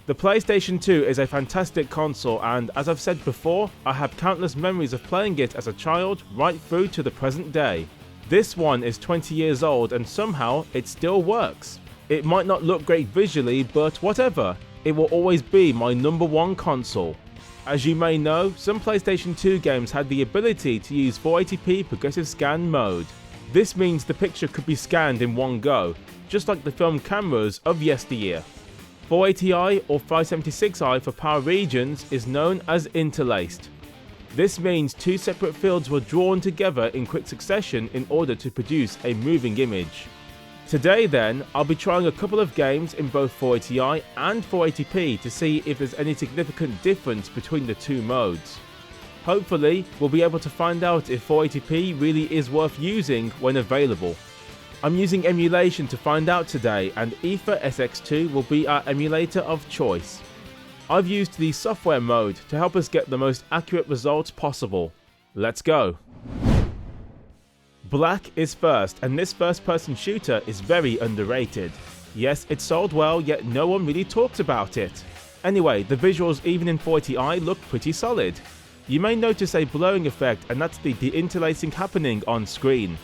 The PlayStation 2 is a fantastic console, and as I've said before, I have countless memories of playing it as a child right through to the present day. This one is 20 years old and somehow it still works. It might not look great visually, but whatever, it will always be my number one console. As you may know, some PlayStation 2 games had the ability to use 480p progressive scan mode. This means the picture could be scanned in one go, just like the film cameras of yesteryear. 480i or 576i for power regions is known as interlaced. This means two separate fields were drawn together in quick succession in order to produce a moving image. Today then, I'll be trying a couple of games in both 480i and 480p to see if there's any significant difference between the two modes. Hopefully, we'll be able to find out if 480p really is worth using when available. I'm using emulation to find out today, and AetherSX2 will be our emulator of choice. I've used the software mode to help us get the most accurate results possible. Let's go! Black is first, and this first-person shooter is very underrated. Yes, it sold well, yet no one really talks about it. Anyway, the visuals even in 480i look pretty solid. You may notice a blurring effect, and that's the deinterlacing happening on screen.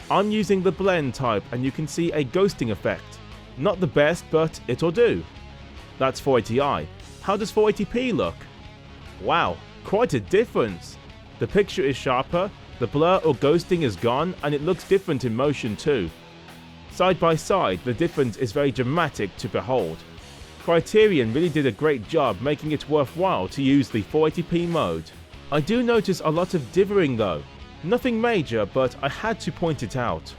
I'm using the blend type and you can see a ghosting effect. Not the best, but it'll do. That's 480i. How does 480p look? Wow, quite a difference. The picture is sharper, the blur or ghosting is gone, and it looks different in motion too. Side by side, the difference is very dramatic to behold. Criterion really did a great job making it worthwhile to use the 480p mode. I do notice a lot of dithering though. Nothing major, but I had to point it out.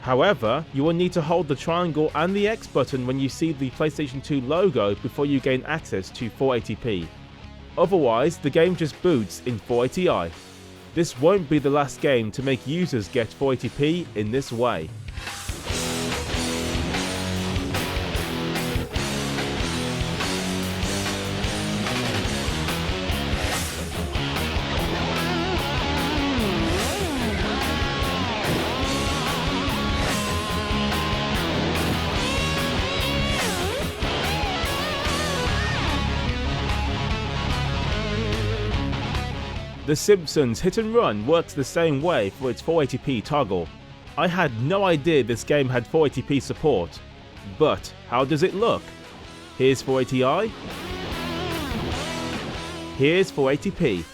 However, you will need to hold the triangle and the X button when you see the PlayStation 2 logo before you gain access to 480p. Otherwise, the game just boots in 480i. This won't be the last game to make users get 480p in this way. The Simpsons Hit Run works the same way for its 480p toggle. I had no idea this game had 480p support. But how does it look? Here's 480i. Here's 480p.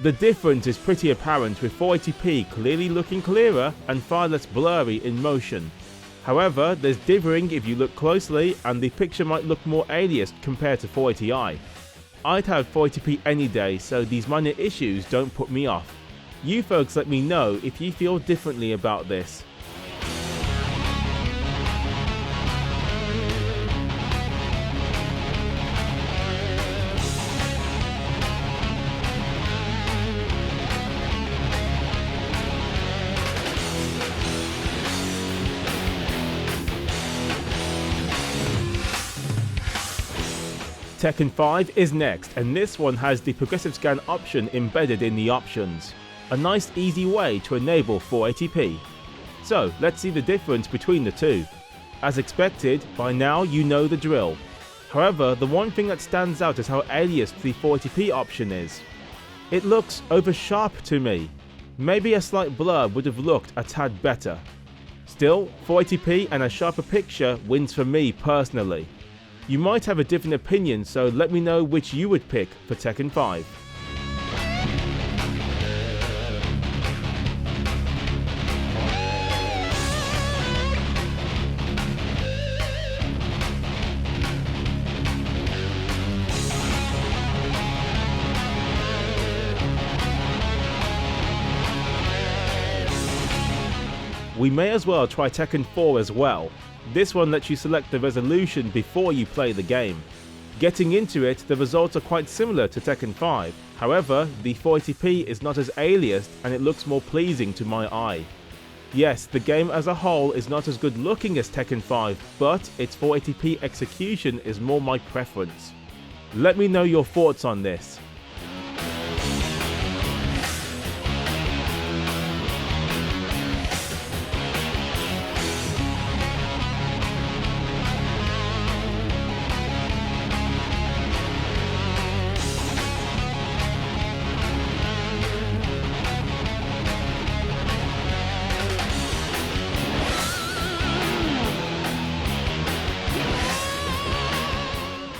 The difference is pretty apparent, with 480p clearly looking clearer and far less blurry in motion. However, there's dithering if you look closely, and the picture might look more aliased compared to 480i. I'd have 480p any day, so these minor issues don't put me off. You folks let me know if you feel differently about this. Tekken 5 is next, and this one has the progressive scan option embedded in the options. A nice easy way to enable 480p. So let's see the difference between the two. As expected, by now you know the drill. However, the one thing that stands out is how aliased the 480p option is. It looks over sharp to me. Maybe a slight blur would have looked a tad better. Still, 480p and a sharper picture wins for me personally. You might have a different opinion, so let me know which you would pick for Tekken 5. We may as well try Tekken 4 as well. This one lets you select the resolution before you play the game. Getting into it, the results are quite similar to Tekken 5. However, the 480p is not as aliased and it looks more pleasing to my eye. Yes, the game as a whole is not as good looking as Tekken 5, but its 480p execution is more my preference. Let me know your thoughts on this.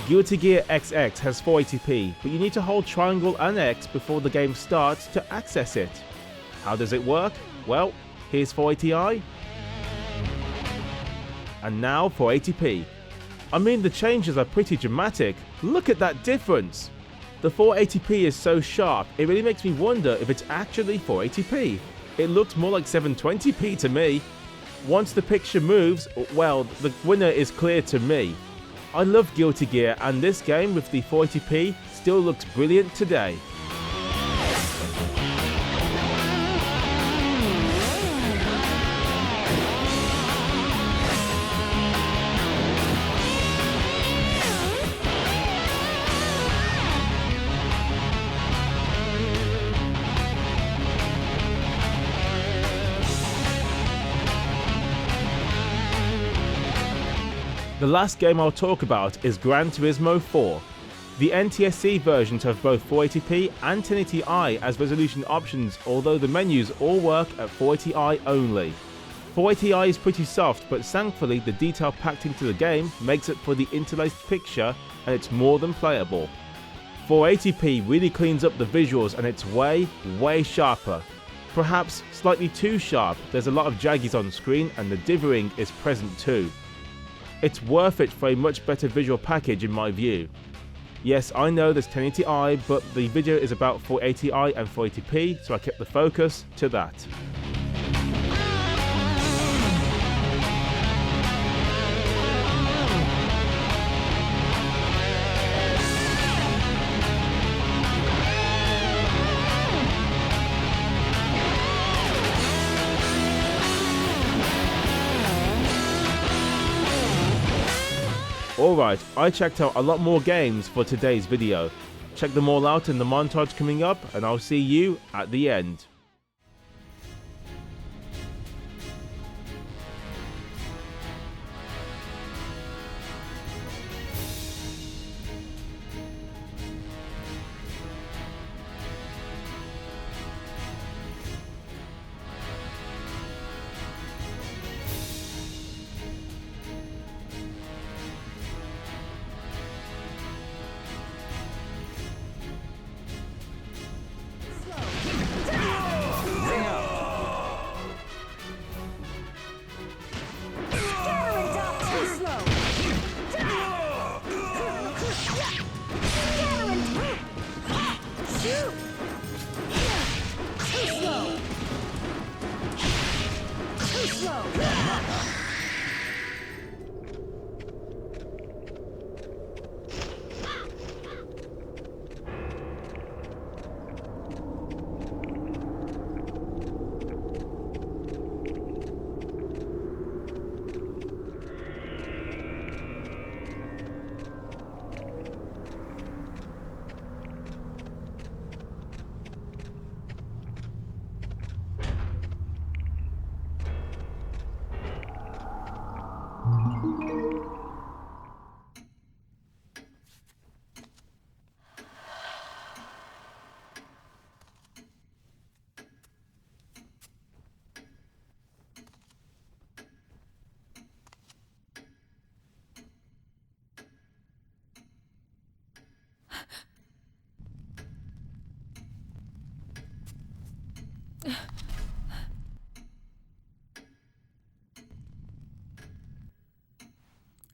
Guilty Gear XX has 480p, but you need to hold triangle and X before the game starts to access it. How does it work? Well, here's 480i. And now 480p. I mean, the changes are pretty dramatic. Look at that difference! The 480p is so sharp, it really makes me wonder if it's actually 480p. It looks more like 720p to me. Once the picture moves, well, the winner is clear to me. I love Guilty Gear, and this game with the 480p still looks brilliant today. The last game I'll talk about is Gran Turismo 4. The NTSC versions have both 480p and 1080i as resolution options, although the menus all work at 480i only. 480i is pretty soft, but thankfully the detail packed into the game makes it for the interlaced picture, and it's more than playable. 480p really cleans up the visuals, and it's way sharper. Perhaps slightly too sharp. There's a lot of jaggies on screen and the dithering is present too. It's worth it for a much better visual package in my view. Yes, I know there's 1080i, but the video is about 480i and 480p, so I kept the focus to that. Alright, I checked out a lot more games for today's video. Check them all out in the montage coming up, and I'll see you at the end.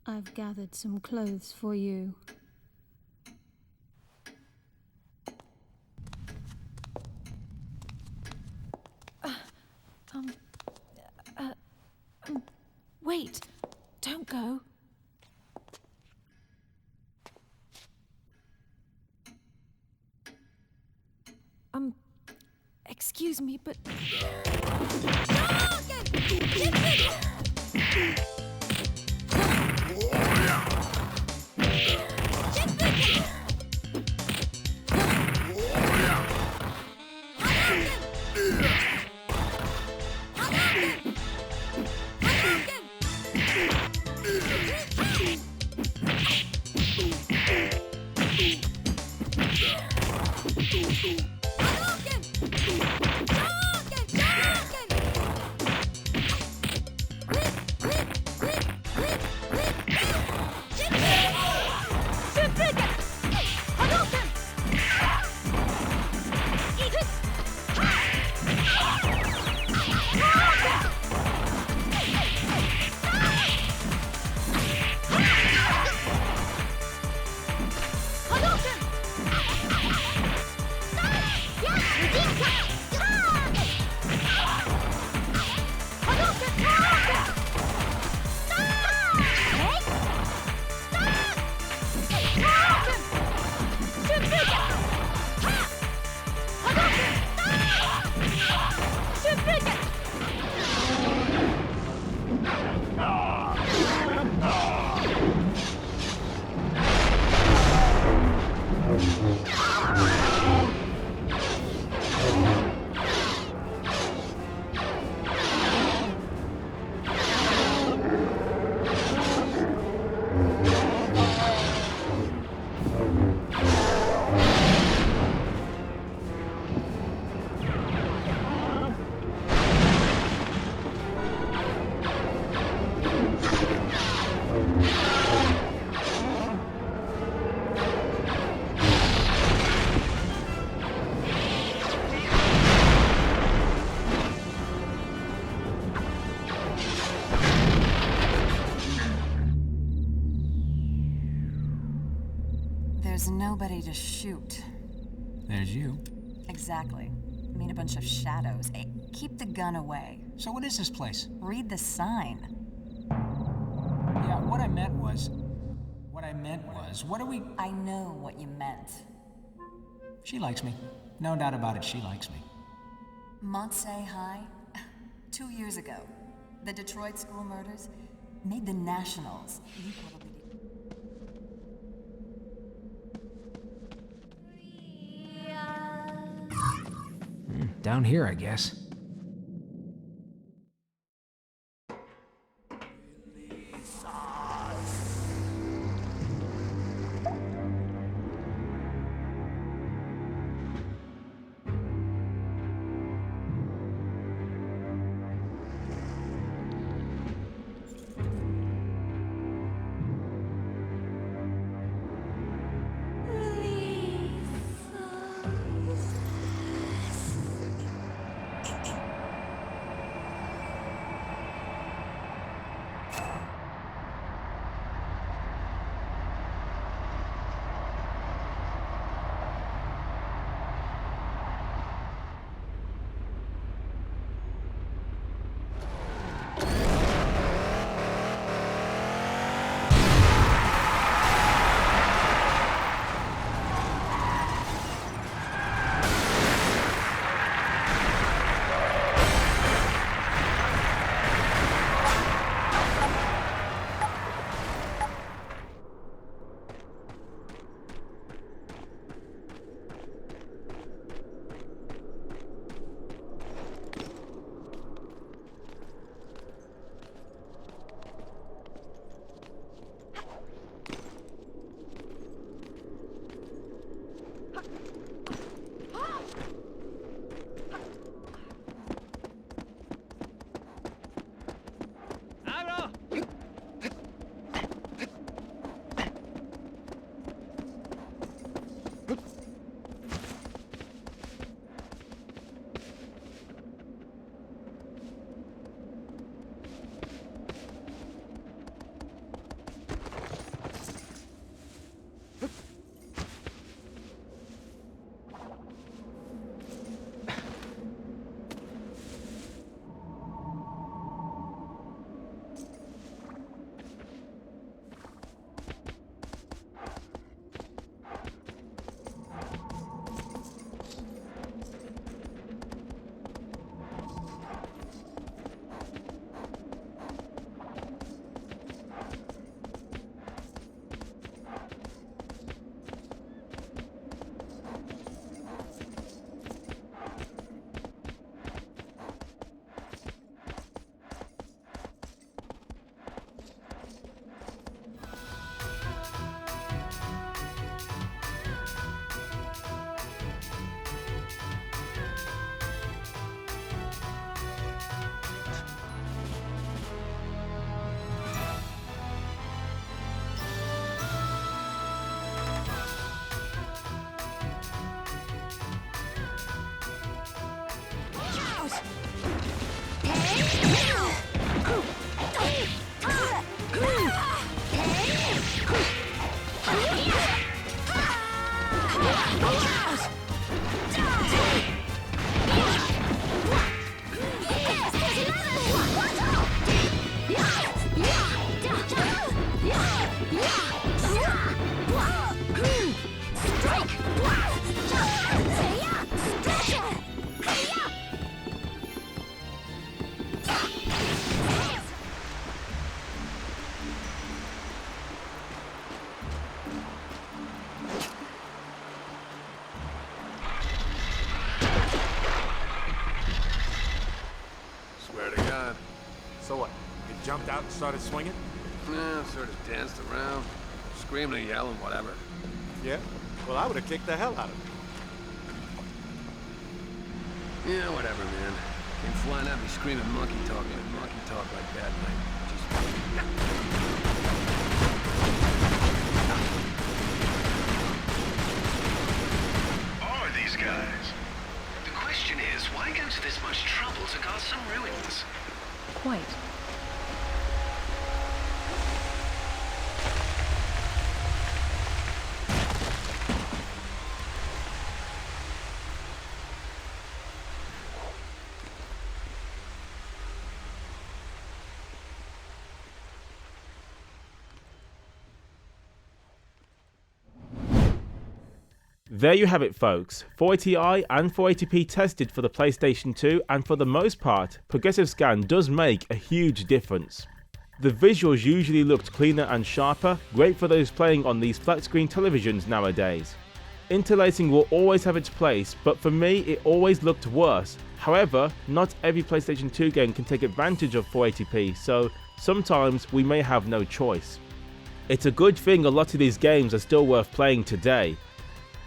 I've gathered some clothes for you. Wait! Don't go. Excuse me, but... There's nobody to shoot. There's you. Exactly. I mean, a bunch of shadows. Hey, keep the gun away. So what is this place? Read the sign. Yeah, what I meant was, what are we... I know what you meant. She likes me. No doubt about it, she likes me. Montse High? 2 years ago, the Detroit school murders made the Nationals. You probably did. Down here, I guess. So what? You jumped out and started swinging? Yeah, sort of danced around, screaming and yelling, whatever. Yeah? Well, I would have kicked the hell out of him. Yeah, whatever, man. Came flying at me screaming monkey talk like that, like, just... Are these guys? The question is, why go to this much trouble to guard some ruins? Quite. There you have it folks, 480i and 480p tested for the PlayStation 2, and for the most part, progressive scan does make a huge difference. The visuals usually looked cleaner and sharper, great for those playing on these flat screen televisions nowadays. Interlacing will always have its place, but for me it always looked worse. However, not every PlayStation 2 game can take advantage of 480p, so sometimes we may have no choice. It's a good thing a lot of these games are still worth playing today.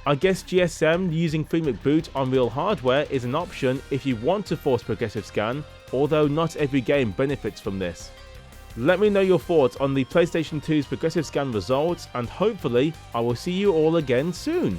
I guess GSM using FreeMake Boot on real hardware is an option if you want to force progressive scan, although not every game benefits from this. Let me know your thoughts on the PlayStation 2's progressive scan results, and hopefully I will see you all again soon.